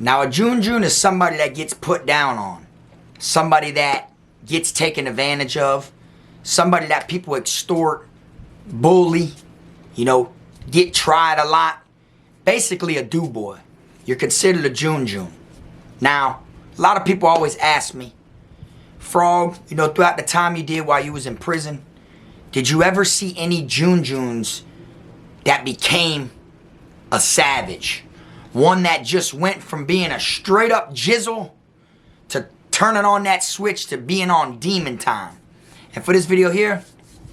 Now, a Junjun is somebody that gets put down on, somebody that gets taken advantage of, somebody that people extort, bully, get tried a lot. Basically a do-boy. You're considered a Junjun. Now, a lot of people always ask me, Frog, throughout the time you did while you was in prison, did you ever see any Junjuns that became a savage? One that just went from being a straight up jizzle to turning on that switch to being on demon time. And for this video here,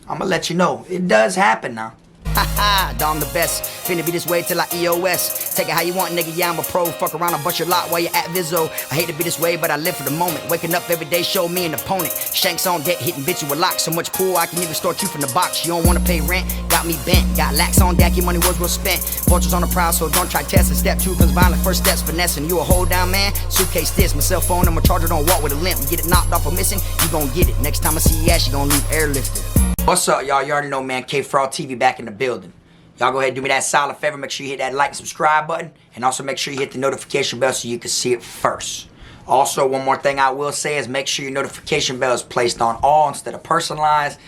I'm gonna let you know, it does happen now. Haha, Dom the best. Finna be this way till I EOS. Take it how you want, nigga. Yeah, I'm a pro. Fuck around and bust your lot while you're at Vizzo. I hate to be this way, but I live for the moment. Waking up every day, show me an opponent. Shanks on deck, hitting bitch with locks. So much pool, I can even start you from the box. You don't wanna pay rent, got me bent. Got lax on deck, your money was well spent. Vultures on the prowl, so don't try testing. Step 2 comes violent, first steps finessing. You a hold down man, suitcase this. My cell phone, I'm a charger, don't walk with a limp. Get it knocked off or missing, you gon' get it. Next time I see your ass, you gon' leave airlifted. What's up, y'all? You already know, man. Kfrogtv back in the building. Y'all go ahead and do me that solid favor. Make sure you hit that like and subscribe button. And also make sure you hit the notification bell so you can see it first. Also, one more thing I will say is make sure your notification bell is placed on all instead of personalized.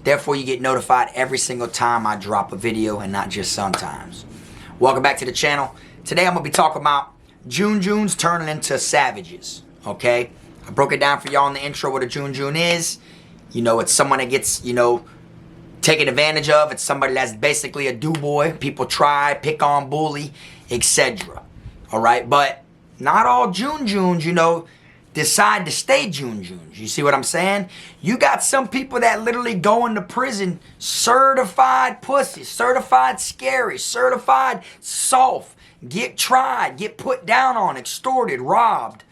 Therefore, you get notified every single time I drop a video and not just sometimes. Welcome back to the channel. Today, I'm going to be talking about Junjuns turning into savages. Okay? I broke it down for y'all in the intro what a Junjun is. It's someone that gets, taken advantage of. It's somebody that's basically a do-boy. People try, pick on, bully, etc. Alright? But not all Junjuns, decide to stay Junjuns. You see what I'm saying? You got some people that literally go into prison certified pussy, certified scary, certified soft, get tried, get put down on, extorted, robbed,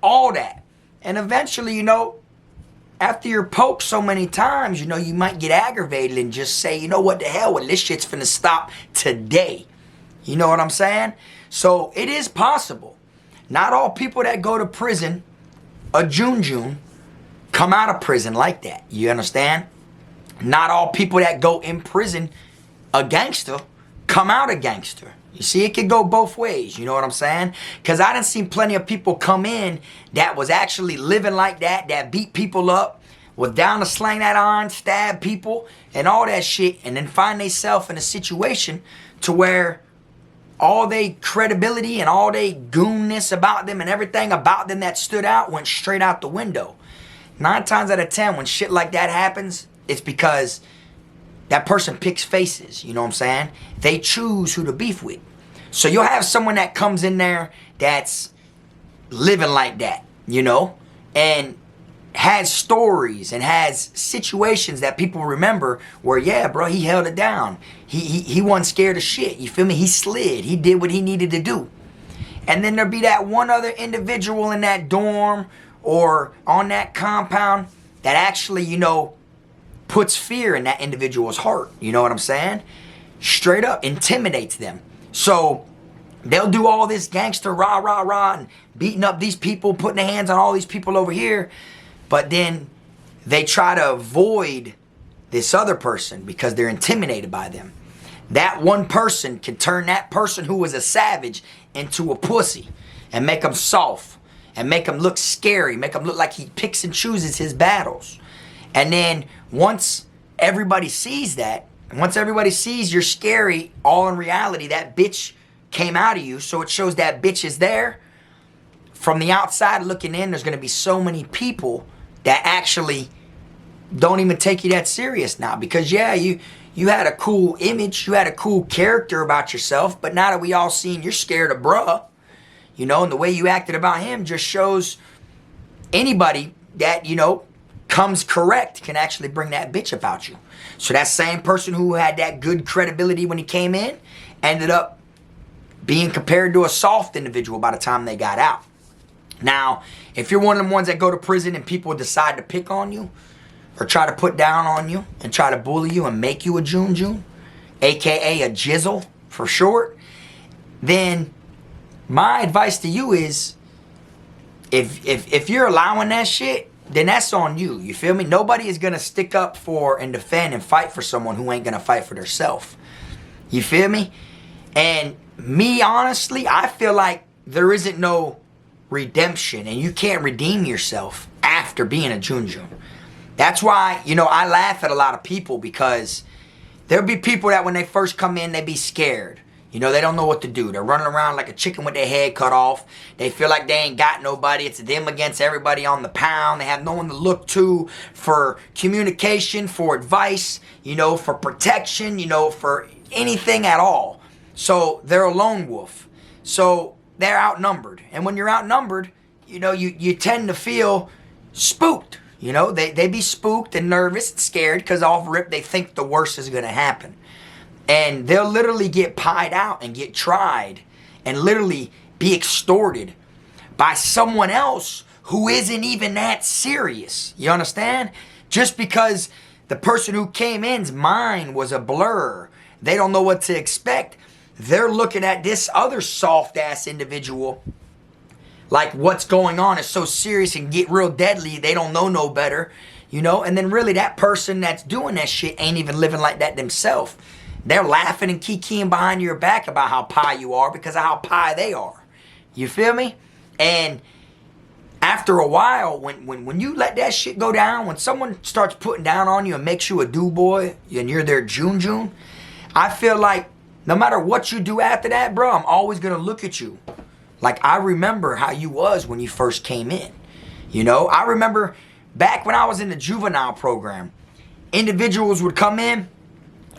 all that. And eventually, after you're poked so many times, you might get aggravated and just say, what the hell, this shit's finna stop today. You know what I'm saying? So it is possible. Not all people that go to prison, a Junjun, come out of prison like that. You understand? Not all people that go in prison, a gangster, come out a gangster. You see, it could go both ways, you know what I'm saying? Because I done seen plenty of people come in that was actually living like that beat people up, was down to slang that iron, stab people, and all that shit, and then find themselves in a situation to where all they credibility and all they goonness about them and everything about them that stood out went straight out the window. 9 times out of 10, when shit like that happens, it's because that person picks faces, you know what I'm saying? They choose who to beef with. So you'll have someone that comes in there that's living like that, and has stories and has situations that people remember where, yeah, bro, he held it down. He wasn't scared of shit, you feel me? He slid, he did what he needed to do. And then there'll be that one other individual in that dorm or on that compound that actually, puts fear in that individual's heart. You know what I'm saying? Straight up intimidates them. So they'll do all this gangster rah, rah, rah, and beating up these people, putting their hands on all these people over here. But then they try to avoid this other person because they're intimidated by them. That one person can turn that person who was a savage into a pussy and make them soft and make them look scary, make them look like he picks and chooses his battles. And then once everybody sees that, once everybody sees you're scary, all in reality, that bitch came out of you, so it shows that bitch is there. From the outside looking in, there's going to be so many people that actually don't even take you that serious now. Because, yeah, you had a cool image, you had a cool character about yourself, but now that we all seen you're scared of bruh, and the way you acted about him just shows anybody that, comes correct can actually bring that bitch about you. So that same person who had that good credibility when he came in ended up being compared to a soft individual by the time they got out. Now, if you're one of them ones that go to prison and people decide to pick on you or try to put down on you and try to bully you and make you a Junjun, aka a jizzle for short, then my advice to you is if you're allowing that shit, then that's on you. You feel me? Nobody is going to stick up for and defend and fight for someone who ain't going to fight for themselves. You feel me? And me, honestly, I feel like there isn't no redemption, and you can't redeem yourself after being a Junjun. That's why, you know, I laugh at a lot of people, because there'll be people that when they first come in, they be scared. You know, they don't know what to do. They're running around like a chicken with their head cut off. They feel like they ain't got nobody. It's them against everybody on the pound. They have no one to look to for communication, for advice, you know, for protection, you know, for anything at all. So they're a lone wolf. So they're outnumbered. And when you're outnumbered, you know, you tend to feel spooked. You know, they be spooked and nervous and scared, because off rip they think the worst is going to happen. And they'll literally get pied out and get tried and literally be extorted by someone else who isn't even that serious. You understand? Just because the person who came in's mind was a blur, they don't know what to expect. They're looking at this other soft-ass individual like what's going on is so serious and get real deadly, they don't know no better, you know? And then really that person that's doing that shit ain't even living like that themselves. They're laughing and kikiing behind your back about how pie you are because of how pie they are. You feel me? And after a while, when you let that shit go down, when someone starts putting down on you and makes you a do-boy and you're their Jun, I feel like no matter what you do after that, bro, I'm always going to look at you. Like, I remember how you was when you first came in. You know, I remember back when I was in the juvenile program, individuals would come in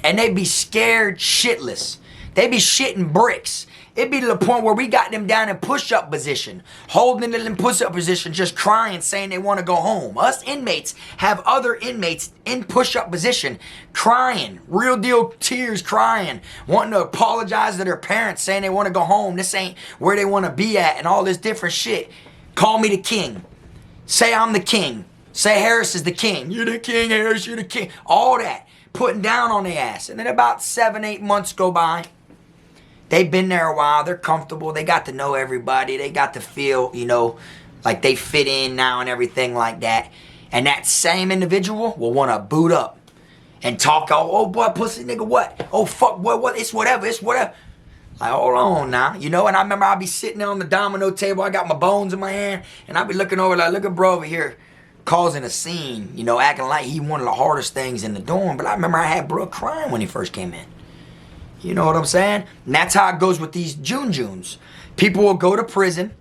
and they'd be scared shitless. They'd be shitting bricks. It'd be to the point where we got them down in push-up position, holding them in push-up position, just crying, saying they want to go home. Us inmates have other inmates in push-up position, crying, real deal tears, crying, wanting to apologize to their parents, saying they want to go home. This ain't where they want to be at, and all this different shit. Call me the king. Say I'm the king. Say Harris is the king. You're the king, Harris, you're the king. All that. Putting down on their ass. And then about 7-8 months go by. They've been there a while. They're comfortable. They got to know everybody. They got to feel, you know, like they fit in now and everything like that. And that same individual will want to boot up and talk, oh boy, pussy nigga, what? Oh, fuck, boy, what? It's whatever. It's whatever. Like, hold on now. You know, and I remember I'd be sitting there on the domino table. I got my bones in my hand. And I'd be looking over like, look at bro over here causing a scene, you know, acting like he one of the hardest things in the dorm. But I remember I had bro crying when he first came in. You know what I'm saying? And that's how it goes with these Juns. People will go to prison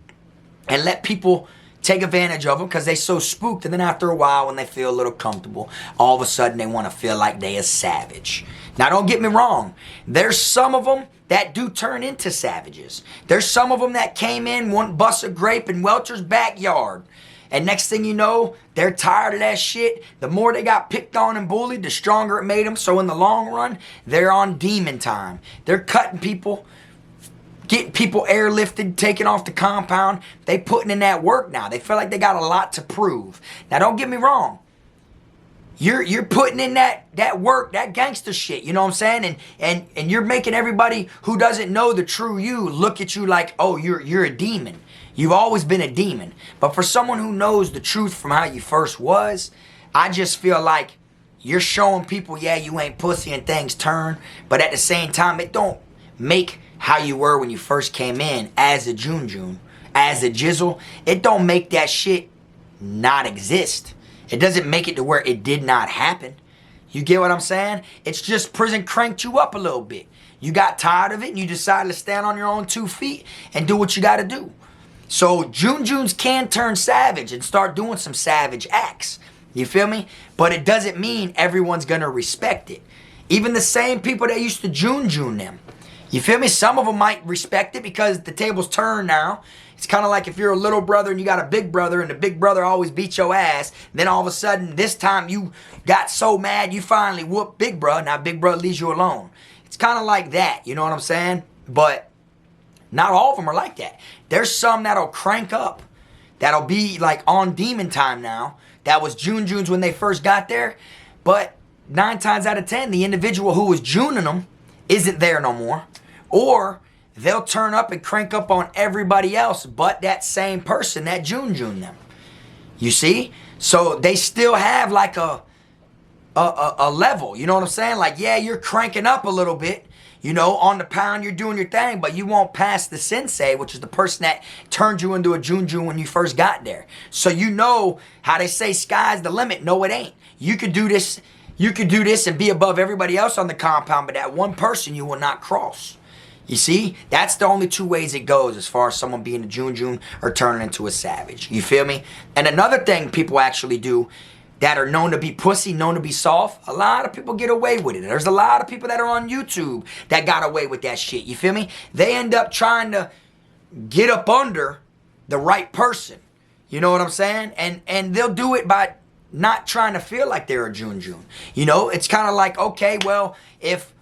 and let people take advantage of them because they so spooked. And then after a while, when they feel a little comfortable, all of a sudden they want to feel like they a savage. Now, don't get me wrong. There's some of them that do turn into savages. There's some of them that came in, one bust a grape in Welcher's backyard. And next thing you know, they're tired of that shit. The more they got picked on and bullied, the stronger it made them. So in the long run, they're on demon time. They're cutting people, getting people airlifted, taken off the compound. They putting in that work now. They feel like they got a lot to prove. Now, don't get me wrong. You're putting in that work, that gangster shit, you know what I'm saying? And you're making everybody who doesn't know the true you look at you like, oh, you're a demon. You've always been a demon. But for someone who knows the truth from how you first was, I just feel like you're showing people, yeah, you ain't pussy and things turn. But at the same time, it don't make how you were when you first came in as a Jun, as a jizzle. It don't make that shit not exist. It doesn't make it to where it did not happen. You get what I'm saying? It's just prison cranked you up a little bit. You got tired of it and you decided to stand on your own 2 feet and do what you got to do. So Juns can turn savage and start doing some savage acts. You feel me? But it doesn't mean everyone's going to respect it. Even the same people that used to Jun them. You feel me? Some of them might respect it because the table's turned now. It's kind of like if you're a little brother and you got a big brother and the big brother always beats your ass. Then all of a sudden, this time you got so mad you finally whooped big bro. Now big brother leaves you alone. It's kind of like that. You know what I'm saying? But not all of them are like that. There's some that'll crank up. That'll be like on demon time now. That was Juns when they first got there. But 9 times out of 10, the individual who was Juning them isn't there no more. Or they'll turn up and crank up on everybody else but that same person that Jun them. You see? So they still have like a level. You know what I'm saying? Like, yeah, you're cranking up a little bit. You know, on the pound, you're doing your thing, but you won't pass the sensei, which is the person that turned you into a Junjun when you first got there. So you know how they say sky's the limit. No, it ain't. You could do this. You could do this and be above everybody else on the compound, but that one person you will not cross. You see, that's the only two ways it goes as far as someone being a Junjun or turning into a savage. You feel me? And another thing people actually do that are known to be pussy, known to be soft, a lot of people get away with it. There's a lot of people that are on YouTube that got away with that shit. You feel me? They end up trying to get up under the right person. You know what I'm saying? And they'll do it by not trying to feel like they're a Junjun. You know, it's kind of like, okay, well, if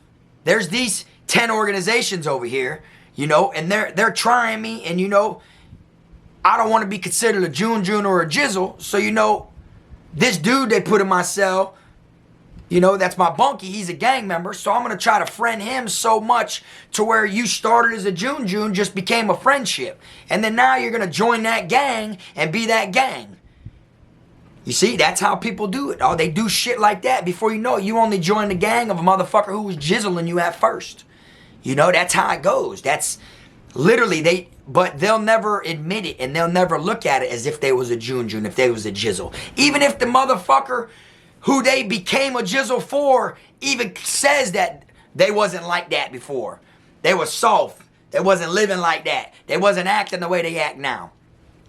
there's these 10 organizations over here, you know, and they're trying me, and you know, I don't want to be considered a Junjun or a Jizzle, so you know, this dude they put in my cell, you know, that's my bunkie, he's a gang member, so I'm going to try to friend him so much to where you started as a Junjun just became a friendship. And then now you're going to join that gang and be that gang. You see, that's how people do it. Oh, they do shit like that. Before you know it, you only join the gang of a motherfucker who was jizzling you at first. You know, that's how it goes. That's literally, but they'll never admit it, and they'll never look at it as if they was a Junjun, if they was a jizzle. Even if the motherfucker who they became a jizzle for even says that they wasn't like that before. They were soft. They wasn't living like that. They wasn't acting the way they act now.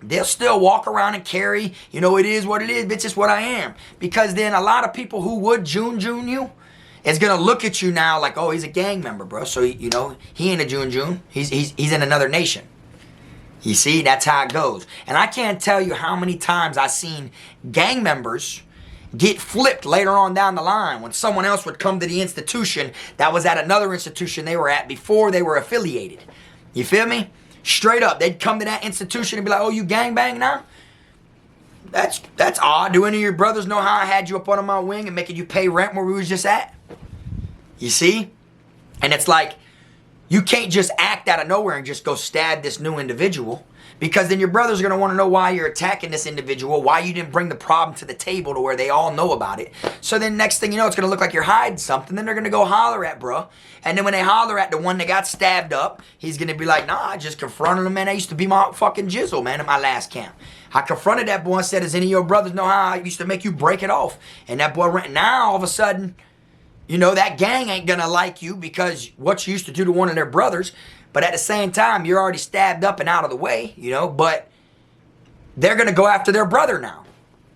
They'll still walk around and carry, you know, it is what it is, bitch, it's what I am. Because then a lot of people who would Junjun you is going to look at you now like, oh, he's a gang member, bro. So, you know, he ain't a Junjun. He's in another nation. You see, that's how it goes. And I can't tell you how many times I've seen gang members get flipped later on down the line when someone else would come to the institution that was at another institution they were at before they were affiliated. You feel me? Straight up, they'd come to that institution and be like, oh, you gangbang now? That's odd. Do any of your brothers know how I had you up under my wing and making you pay rent where we was just at? You see? And it's like, you can't just act out of nowhere and just go stab this new individual, because then your brothers are going to want to know why you're attacking this individual, why you didn't bring the problem to the table to where they all know about it. So then next thing you know, it's going to look like you're hiding something. Then they're going to go holler at bro. And then when they holler at the one that got stabbed up, he's going to be like, nah, I just confronted him, man. That used to be my fucking jizzle, man, at my last camp. I confronted that boy and said, does any of your brothers know how I used to make you break it off? And that boy ran. Now all of a sudden, you know, that gang ain't going to like you because what you used to do to one of their brothers. But at the same time, you're already stabbed up and out of the way, you know, but they're going to go after their brother now.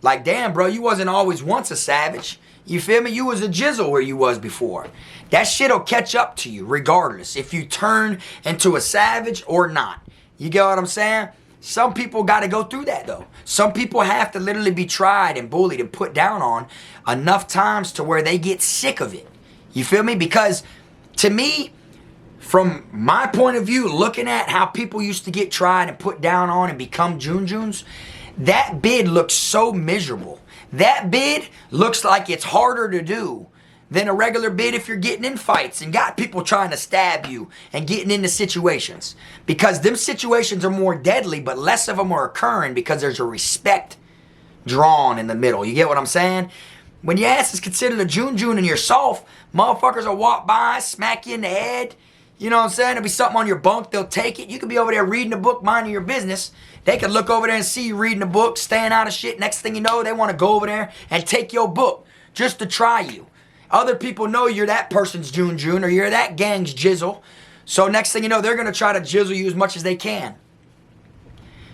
Like, damn, bro, you wasn't always once a savage. You feel me? You was a jizzle where you was before. That shit'll catch up to you regardless if you turn into a savage or not. You get what I'm saying? Some people got to go through that, though. Some people have to literally be tried and bullied and put down on enough times to where they get sick of it. You feel me? Because to me, from my point of view, looking at how people used to get tried and put down on and become Junjuns, that bid looks so miserable. That bid looks like it's harder to do than a regular bid if you're getting in fights and got people trying to stab you and getting into situations. Because them situations are more deadly, but less of them are occurring because there's a respect drawn in the middle. You get what I'm saying? When your ass is considered a Junjun and you're soft, motherfuckers will walk by, smack you in the head. You know what I'm saying? There'll be something on your bunk, they'll take it. You could be over there reading a book, minding your business. They could look over there and see you reading a book, staying out of shit. Next thing you know, they want to go over there and take your book just to try you. Other people know you're that person's Junjun or you're that gang's jizzle. So next thing you know, they're going to try to jizzle you as much as they can.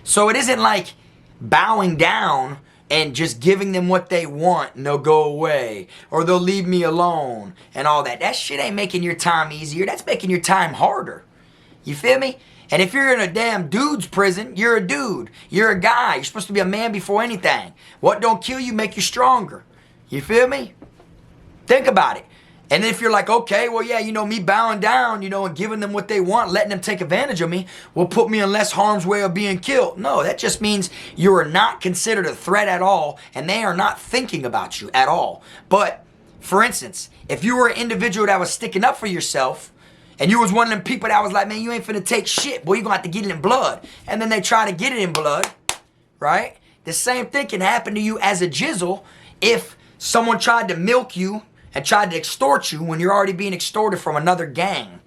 So it isn't like bowing down and just giving them what they want and they'll go away or they'll leave me alone and all that. That shit ain't making your time easier. That's making your time harder. You feel me? And if you're in a damn dude's prison, you're a dude. You're a guy. You're supposed to be a man before anything. What don't kill you make you stronger. You feel me? Think about it. And if you're like, okay, well, yeah, you know, me bowing down, you know, and giving them what they want, letting them take advantage of me will put me in less harm's way of being killed. No, that just means you are not considered a threat at all, and they are not thinking about you at all. But, for instance, if you were an individual that was sticking up for yourself, and you was one of them people that was like, man, you ain't finna take shit, boy, you gonna have to get it in blood. And then they try to get it in blood, right? The same thing can happen to you as a jizzle if someone tried to milk you and tried to extort you when you're already being extorted from another gang.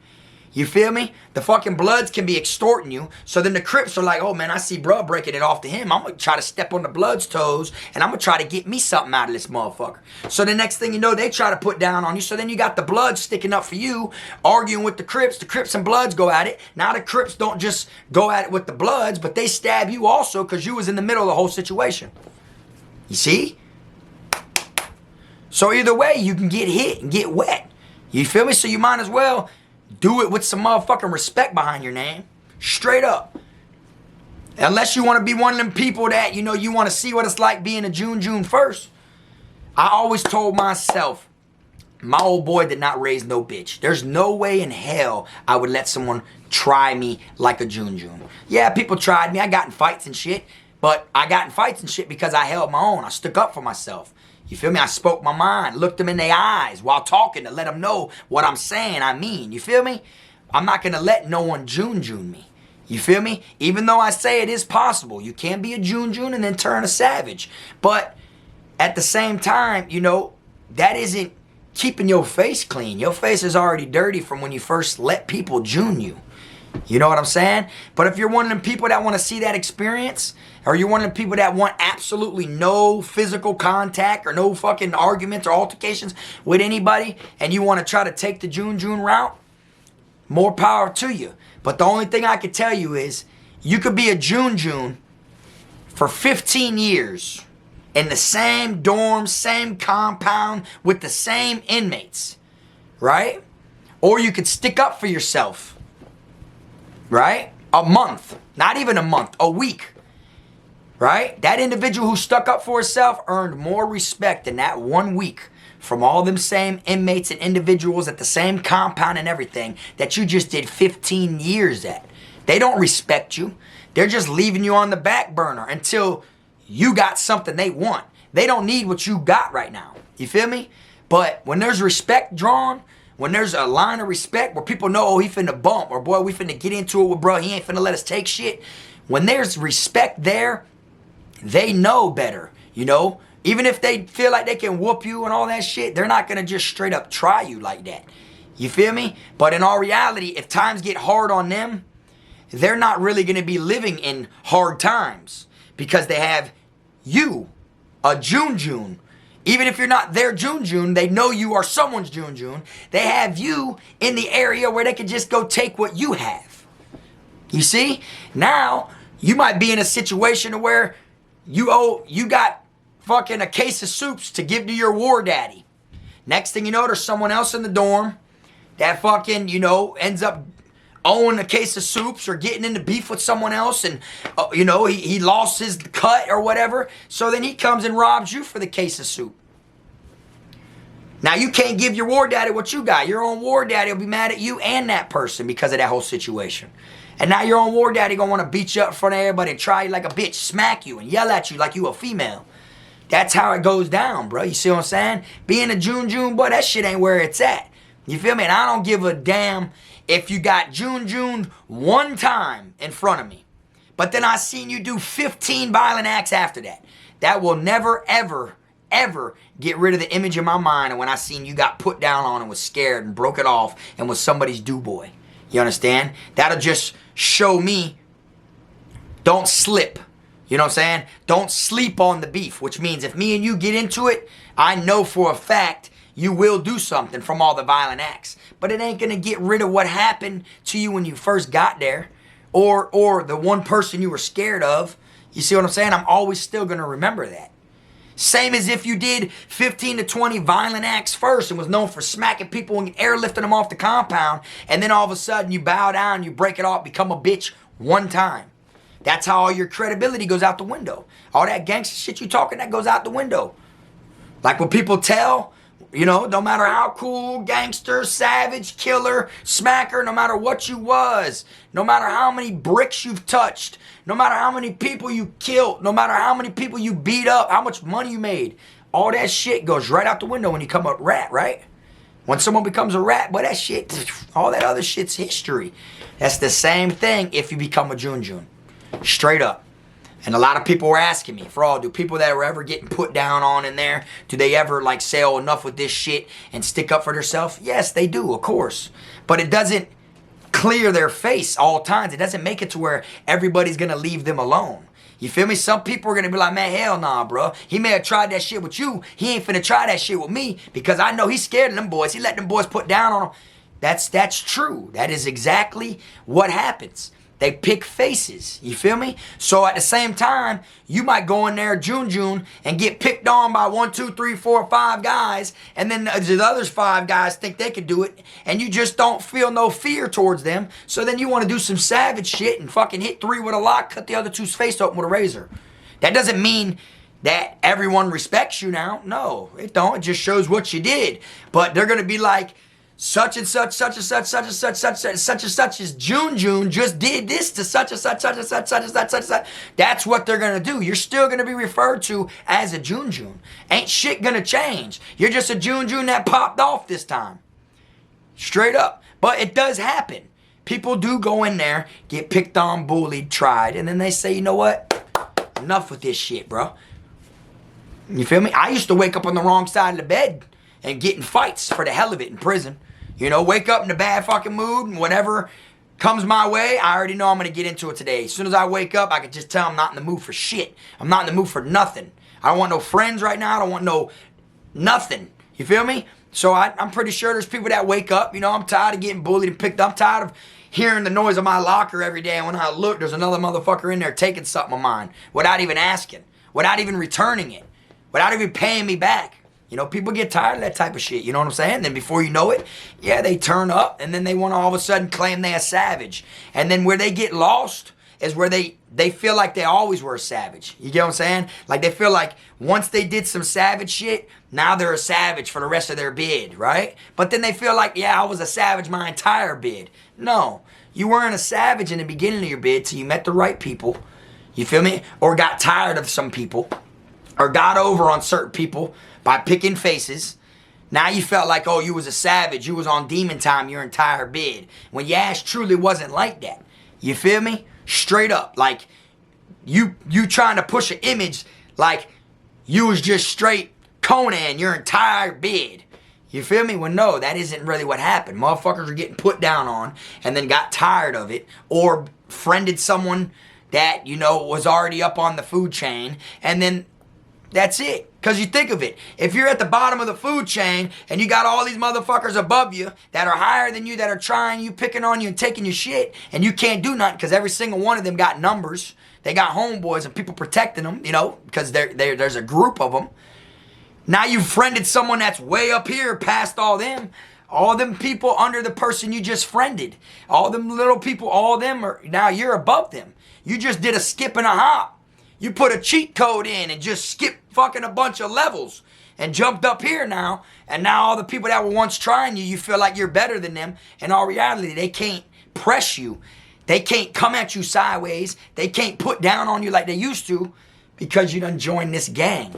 You feel me? The fucking Bloods can be extorting you. So then the Crips are like, oh man, I see bruh breaking it off to him. I'm going to try to step on the Bloods' toes and I'm going to try to get me something out of this motherfucker. So the next thing you know, they try to put down on you. So then you got the Bloods sticking up for you, arguing with the Crips. The Crips and Bloods go at it. Now the Crips don't just go at it with the Bloods, but they stab you also because you was in the middle of the whole situation. You see? So either way, you can get hit and get wet. You feel me? So you might as well do it with some motherfucking respect behind your name. Straight up. Unless you want to be one of them people that, you know, you want to see what it's like being a June first. I always told myself, my old boy did not raise no bitch. There's no way in hell I would let someone try me like a June. Yeah, people tried me. I got in fights and shit. But I got in fights and shit because I held my own. I stuck up for myself. You feel me? I spoke my mind, looked them in their eyes while talking to let them know what I'm saying I mean. You feel me? I'm not going to let no one June me. You feel me? Even though I say it is possible. You can be a June and then turn a savage. But at the same time, you know, that isn't keeping your face clean. Your face is already dirty from when you first let people June you. You know what I'm saying? But if you're one of them people that want to see that experience, or you're one of the people that want absolutely no physical contact or no fucking arguments or altercations with anybody, and you want to try to take the June route, more power to you. But the only thing I can tell you is you could be a June for 15 years in the same dorm, same compound with the same inmates, right? Or you could stick up for yourself. Right? A month. Not even a month. A week. Right? That individual who stuck up for herself earned more respect in that 1 week from all them same inmates and individuals at the same compound and everything that you just did 15 years at. They don't respect you. They're just leaving you on the back burner until you got something they want. They don't need what you got right now. You feel me? But when there's respect drawn, when there's a line of respect where people know, oh, he finna bump, or boy, we finna get into it with bro, he ain't finna let us take shit. When there's respect there, they know better, you know? Even if they feel like they can whoop you and all that shit, they're not gonna just straight up try you like that. You feel me? But in all reality, if times get hard on them, they're not really gonna be living in hard times because they have you, a June. Even if you're not their June, they know you are someone's June. They have you in the area where they can just go take what you have. You see? Now, you might be in a situation where you got fucking a case of soups to give to your war daddy. Next thing you know, there's someone else in the dorm that fucking, you know, ends up owning a case of soups or getting into beef with someone else, and you know, he lost his cut or whatever, so then he comes and robs you for the case of soup. Now you can't give your war daddy what you got. Your own war daddy will be mad at you and that person because of that whole situation. And now your own war daddy gonna want to beat you up in front of everybody and try you like a bitch, smack you and yell at you like you a female. That's how it goes down, bro. You see what I'm saying? Being a June, boy, that shit ain't where it's at. You feel me? And I don't give a damn if you got June one time in front of me, but then I seen you do 15 violent acts after that. That will never, ever get rid of the image in my mind and when I seen you got put down on and was scared and broke it off and was somebody's do-boy. You understand? That'll just show me, don't slip. You know what I'm saying? Don't sleep on the beef, which means if me and you get into it, I know for a fact you will do something from all the violent acts. But it ain't gonna get rid of what happened to you when you first got there, or the one person you were scared of. You see what I'm saying? I'm always still gonna remember that. Same as if you did 15 to 20 violent acts first and was known for smacking people and airlifting them off the compound, and then all of a sudden you bow down, you break it off, become a bitch one time. That's how all your credibility goes out the window. All that gangster shit you talking, that goes out the window. Like when people tell, you know, no matter how cool, gangster, savage, killer, smacker, no matter what you was, no matter how many bricks you've touched, no matter how many people you killed, no matter how many people you beat up, how much money you made, all that shit goes right out the window when you become a rat, right? When someone becomes a rat, boy, that shit, all that other shit's history. That's the same thing if you become a June. Straight up. And a lot of people were asking me, Frog, do people that are ever getting put down on in there, do they ever like say, oh, enough with this shit and stick up for themselves? Yes, they do, of course. But it doesn't clear their face all times. It doesn't make it to where everybody's gonna leave them alone. You feel me? Some people are gonna be like, man, hell nah, bro. He may have tried that shit with you. He ain't finna try that shit with me because I know he's scared of them boys. He let them boys put down on him. That's true. That is exactly what happens. They pick faces. You feel me? So at the same time, you might go in there June and get picked on by 1, 2, 3, 4, 5 guys, and then the other 5 guys think they could do it, and you just don't feel no fear towards them. So then you want to do some savage shit and fucking hit 3 with a lock, cut the other 2's face open with a razor. That doesn't mean that everyone respects you now. No, it don't. It just shows what you did. But they're gonna be like, such and such, such and such, such and such, such and such as June just did this to such and such, such and such, such and such, such and such. That's what they're gonna do. You're still gonna be referred to as a June. Ain't shit gonna change. You're just a June that popped off this time. Straight up. But it does happen. People do go in there, get picked on, bullied, tried, and then they say, you know what? Enough with this shit, bro. You feel me? I used to wake up on the wrong side of the bed and get in fights for the hell of it in prison. You know, wake up in a bad fucking mood and whatever comes my way, I already know I'm going to get into it today. As soon as I wake up, I can just tell I'm not in the mood for shit. I'm not in the mood for nothing. I don't want no friends right now. I don't want no nothing. You feel me? So I'm pretty sure there's people that wake up, you know, I'm tired of getting bullied and picked up. I'm tired of hearing the noise of my locker every day. And when I look, there's another motherfucker in there taking something of mine without even asking, without even returning it, without even paying me back. You know, people get tired of that type of shit, you know what I'm saying? Then before you know it, yeah, they turn up and then they want to all of a sudden claim they're a savage. And then where they get lost is where they feel like they always were a savage. You get what I'm saying? Like they feel like once they did some savage shit, now they're a savage for the rest of their bid, right? But then they feel like, yeah, I was a savage my entire bid. No, you weren't a savage in the beginning of your bid till you met the right people. You feel me? Or got tired of some people. Or got over on certain people by picking faces. Now you felt like, oh, you was a savage. You was on demon time your entire bid. When your ass truly wasn't like that. You feel me? Straight up. Like, you trying to push an image like you was just straight Conan your entire bid. You feel me? Well, no, that isn't really what happened. Motherfuckers are getting put down on and then got tired of it or friended someone that, you know, was already up on the food chain, and then that's it. Because you think of it, if you're at the bottom of the food chain and you got all these motherfuckers above you that are higher than you, that are trying you, picking on you and taking your shit, and you can't do nothing because every single one of them got numbers. They got homeboys and people protecting them, you know, because there's a group of them. Now you've friended someone that's way up here past all them people under the person you just friended. All them little people, all them are, now you're above them. You just did a skip and a hop. You put a cheat code in and just skipped fucking a bunch of levels and jumped up here now. And now all the people that were once trying you, you feel like you're better than them. In all reality, they can't press you. They can't come at you sideways. They can't put down on you like they used to because you done joined this gang.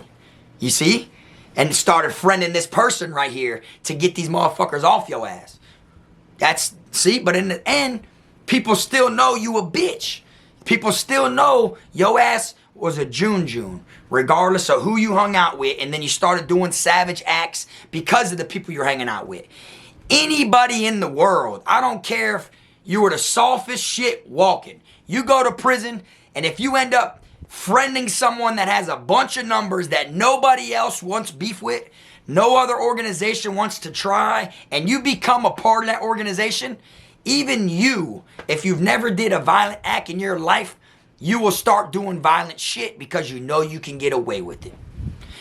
You see? And started friending this person right here to get these motherfuckers off your ass. See? But in the end, people still know you a bitch. People still know your ass was a June, regardless of who you hung out with, and then you started doing savage acts because of the people you're hanging out with. Anybody in the world, I don't care if you were the softest shit walking, you go to prison, and if you end up friending someone that has a bunch of numbers that nobody else wants beef with, no other organization wants to try, and you become a part of that organization, even you, if you've never did a violent act in your life, you will start doing violent shit because you know you can get away with it.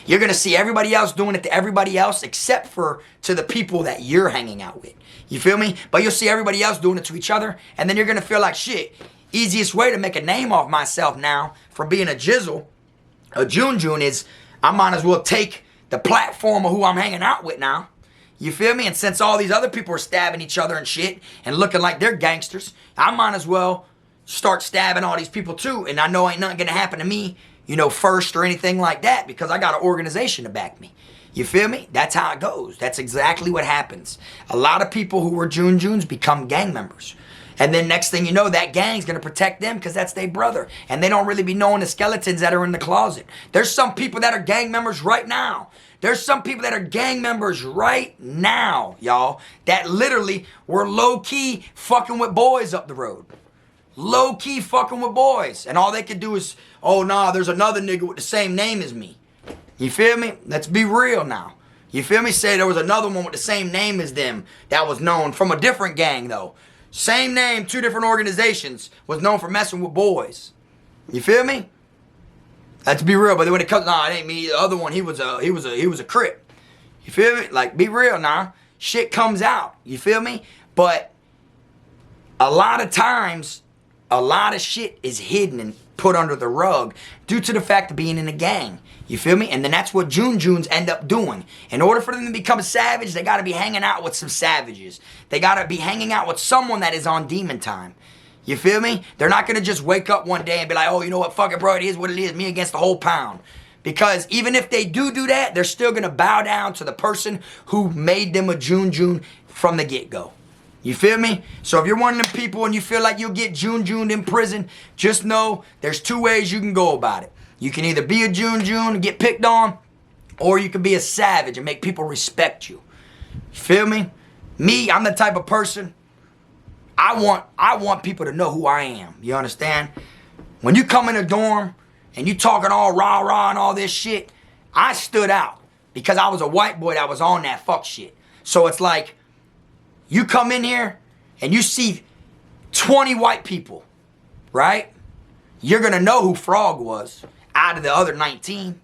You're going to see everybody else doing it to everybody else except for to the people that you're hanging out with. You feel me? But you'll see everybody else doing it to each other, and then you're going to feel like shit. Easiest way to make a name off myself now from being a jizzle, a June is I might as well take the platform of who I'm hanging out with now. You feel me? And since all these other people are stabbing each other and shit and looking like they're gangsters, I might as well start stabbing all these people too. And I know ain't nothing gonna happen to me, you know, first or anything like that because I got an organization to back me. You feel me? That's how it goes. That's exactly what happens. A lot of people who were Junes become gang members. And then next thing you know, that gang's going to protect them because that's their brother. And they don't really be knowing the skeletons that are in the closet. There's some people that are gang members right now. There's some people that are gang members right now, y'all, that literally were low-key fucking with boys up the road. Low-key fucking with boys. And all they could do is, oh, nah, there's another nigga with the same name as me. You feel me? Let's be real now. You feel me? Say there was another one with the same name as them that was known from a different gang, though. Same name, two different organizations, was known for messing with boys. You feel me? Let's be real, but when it comes, nah, it ain't me. The other one, he was a Crip. You feel me? Like, be real now. Shit comes out. You feel me? But a lot of times, a lot of shit is hidden and put under the rug due to the fact of being in a gang. You feel me? And then that's what Junes end up doing. In order for them to become a savage, they got to be hanging out with some savages. They got to be hanging out with someone that is on demon time. You feel me? They're not going to just wake up one day and be like, oh, you know what? Fuck it, bro. It is what it is. Me against the whole pound. Because even if they do that, they're still going to bow down to the person who made them a June from the get-go. You feel me? So if you're one of them people and you feel like you'll get Juned in prison, just know there's two ways you can go about it. You can either be a June and get picked on, or you can be a savage and make people respect you. You feel me? Me, I'm the type of person, I want people to know who I am. You understand? When you come in a dorm and you talking all rah-rah and all this shit, I stood out because I was a white boy that was on that fuck shit. So it's like, you come in here and you see 20 white people, right? You're going to know who Frog was out of the other 19.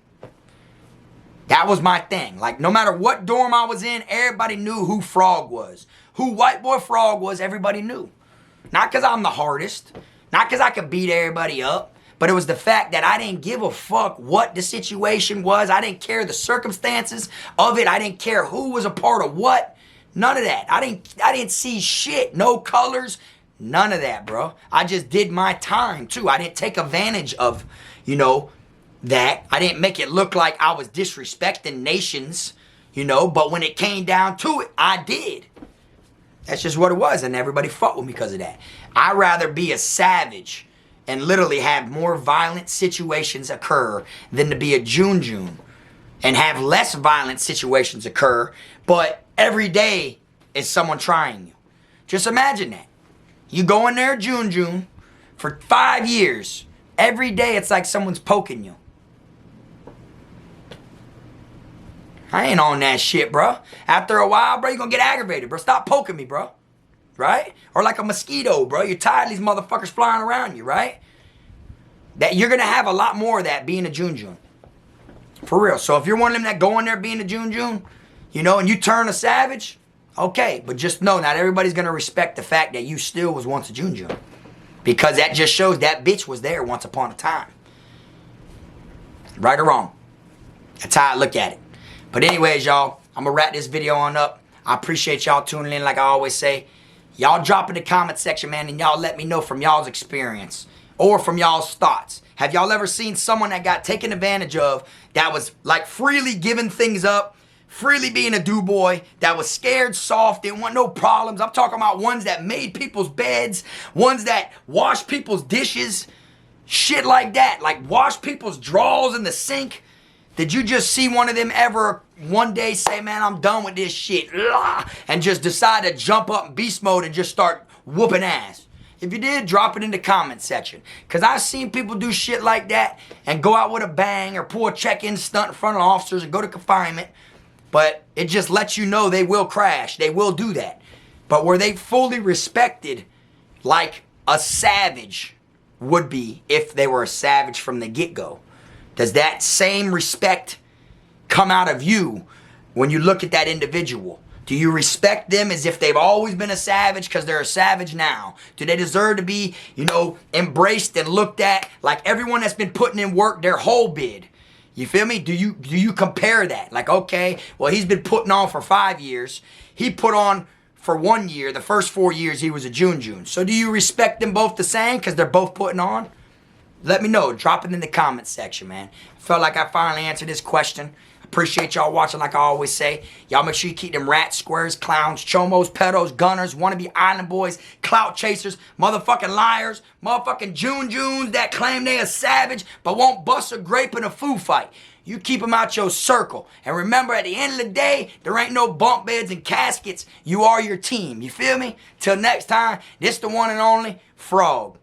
That was my thing. Like, no matter what dorm I was in, everybody knew who Frog was. Who White Boy Frog was, everybody knew. Not because I'm the hardest. Not because I could beat everybody up. But it was the fact that I didn't give a fuck what the situation was. I didn't care the circumstances of it. I didn't care who was a part of what. None of that. I didn't see shit. No colors. None of that, bro. I just did my time, too. I didn't take advantage of, you know, that. I didn't make it look like I was disrespecting nations, you know. But when it came down to it, I did. That's just what it was. And everybody fought with me because of that. I'd rather be a savage and literally have more violent situations occur than to be a June and have less violent situations occur, but every day is someone trying you. Just imagine that. You go in there June for 5 years. Every day it's like someone's poking you. I ain't on that shit, bro. After a while, bro, you're gonna get aggravated, bro. Stop poking me, bro. Right? Or like a mosquito, bro. You're tired of these motherfuckers flying around you, right? That you're gonna have a lot more of that being a June. For real. So if you're one of them that go in there being a June, you know, and you turn a savage, okay. But just know, not everybody's gonna respect the fact that you still was once a June. Because that just shows that bitch was there once upon a time. Right or wrong. That's how I look at it. But anyways, y'all, I'm gonna wrap this video on up. I appreciate y'all tuning in like I always say. Y'all drop in the comment section, man, and y'all let me know from y'all's experience or from y'all's thoughts. Have y'all ever seen someone that got taken advantage of that was like freely giving things up, freely being a do-boy, that was scared, soft, didn't want no problems? I'm talking about ones that made people's beds, ones that washed people's dishes, shit like that, like wash people's drawers in the sink. Did you just see one of them ever one day say, man, I'm done with this shit, and just decide to jump up in beast mode and just start whooping ass? If you did, drop it in the comment section. Because I've seen people do shit like that and go out with a bang or pull a check-in stunt in front of officers and go to confinement. But it just lets you know they will crash. They will do that. But were they fully respected like a savage would be if they were a savage from the get-go? Does that same respect come out of you when you look at that individual? Do you respect them as if they've always been a savage because they're a savage now? Do they deserve to be, you know, embraced and looked at like everyone that's been putting in work their whole bid? You feel me? Do you compare that? Like, okay, well, he's been putting on for 5 years. He put on for 1 year. The first 4 years, he was a June. So do you respect them both the same because they're both putting on? Let me know. Drop it in the comment section, man. I felt like I finally answered this question. Appreciate y'all watching like I always say. Y'all make sure you keep them rats, squares, clowns, chomos, pedos, gunners, wannabe island boys, clout chasers, motherfucking liars, motherfucking Junes that claim they a savage but won't bust a grape in a foo fight. You keep them out your circle. And remember, at the end of the day, there ain't no bunk beds and caskets. You are your team. You feel me? Till next time, this the one and only Frog.